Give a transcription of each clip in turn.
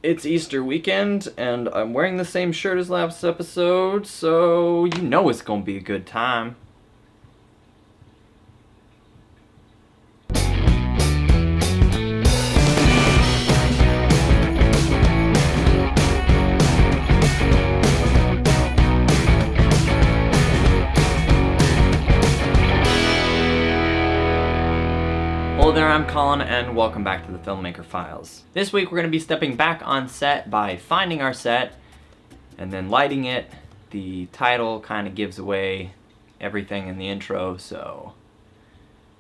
It's Easter weekend, and I'm wearing the same shirt as last episode, so you know it's gonna be a good time. Hello there, I'm Colin, and welcome back to the Filmmaker Files. This week we're going to be stepping back on set by finding our set and then lighting it. The title kind of gives away everything in the intro, so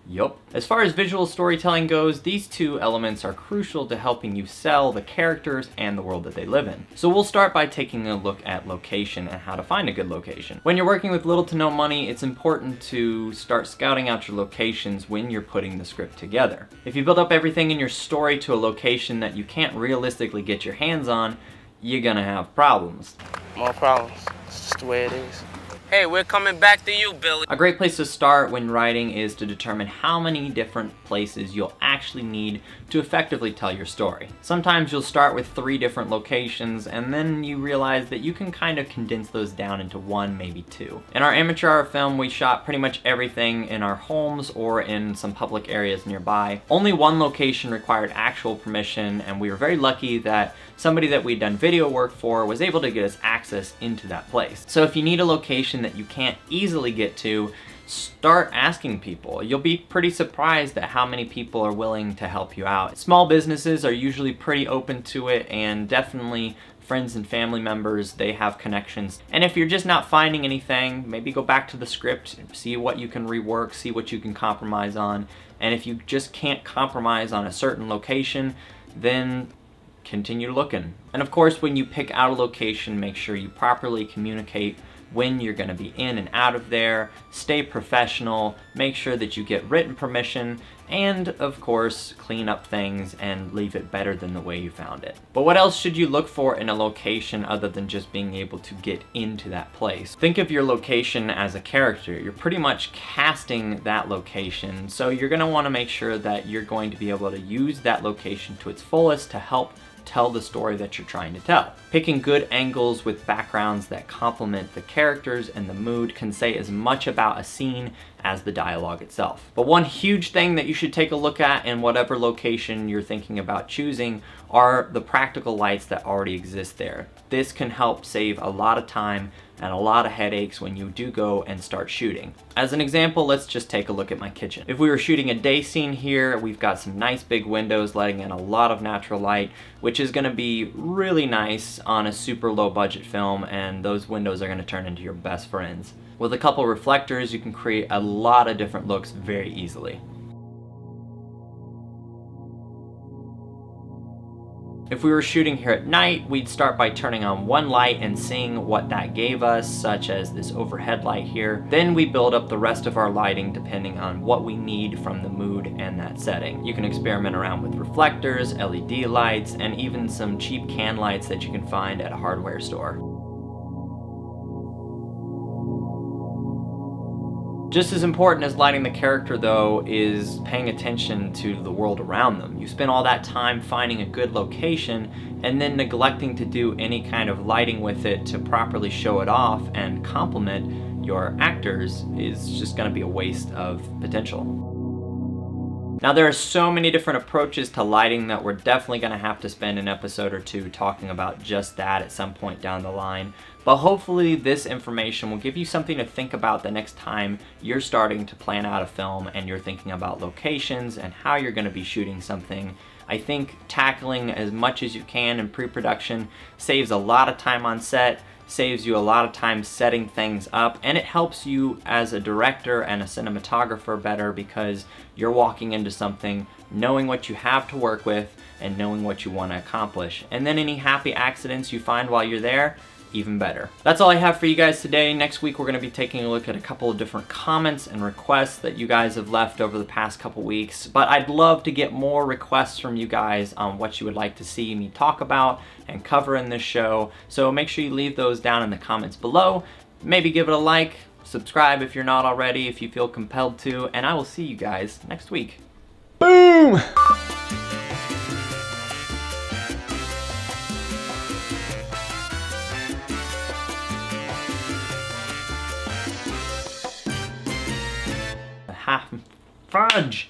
yup. As far as visual storytelling goes, these two elements are crucial to helping you sell the characters and the world that they live in. So we'll start by taking a look at location and how to find a good location. When you're working with little to no money, it's important to start scouting out your locations when you're putting the script together. If you build up everything in your story to a location that you can't realistically get your hands on, you're gonna have problems. More problems. It's just the way it is. Hey, we're coming back to you, Billy. A great place to start when writing is to determine how many different places you'll actually need to effectively tell your story. Sometimes you'll start with 3 different locations, and then you realize that you can kind of condense those down into 1, maybe 2. In our amateur hour film, we shot pretty much everything in our homes or in some public areas nearby. Only 1 location required actual permission, and we were very lucky that somebody that we'd done video work for was able to get us access into that place. So if you need a location that you can't easily get to, start asking people. You'll be pretty surprised at how many people are willing to help you out. Small businesses are usually pretty open to it, and definitely friends and family members, they have connections. And if you're just not finding anything, maybe go back to the script, see what you can rework, see what you can compromise on. And if you just can't compromise on a certain location, then continue looking. And of course, when you pick out a location, make sure you properly communicate when you're going to be in and out of there. Stay professional, make sure that you get written permission, and of course clean up things and leave it better than the way you found it. But what else should you look for in a location other than just being able to get into that place? Think of your location as a character. You're pretty much casting that location, so you're going to want to make sure that you're going to be able to use that location to its fullest to help tell the story that you're trying to tell. Picking good angles with backgrounds that complement the characters and the mood can say as much about a scene as the dialogue itself. But one huge thing that you should take a look at in whatever location you're thinking about choosing are the practical lights that already exist there. This can help save a lot of time and a lot of headaches when you do go and start shooting. As an example, let's just take a look at my kitchen. If we were shooting a day scene here, we've got some nice big windows letting in a lot of natural light, which is gonna be really nice on a super low budget film, and those windows are gonna turn into your best friends. With a couple reflectors, you can create a lot of different looks very easily. If we were shooting here at night, we'd start by turning on one light and seeing what that gave us, such as this overhead light here. Then we build up the rest of our lighting depending on what we need from the mood and that setting. You can experiment around with reflectors, LED lights, and even some cheap can lights that you can find at a hardware store. Just as important as lighting the character, though, is paying attention to the world around them. You spend all that time finding a good location and then neglecting to do any kind of lighting with it to properly show it off and complement your actors is just going to be a waste of potential. Now, there are so many different approaches to lighting that we're definitely going to have to spend an episode or 2 talking about just that at some point down the line. But hopefully this information will give you something to think about the next time you're starting to plan out a film and you're thinking about locations and how you're going to be shooting something. I think tackling as much as you can in pre-production saves a lot of time on set, saves you a lot of time setting things up, and it helps you as a director and a cinematographer better because you're walking into something knowing what you have to work with and knowing what you want to accomplish. And then any happy accidents you find while you're there, even better. That's all I have for you guys today. Next week we're going to be taking a look at a couple of different comments and requests that you guys have left over the past couple weeks. But I'd love to get more requests from you guys on what you would like to see me talk about and cover in this show. So make sure you leave those down in the comments below. Maybe give it a like, subscribe if you're not already, if you feel compelled to, and I will see you guys next week. Boom! Fudge!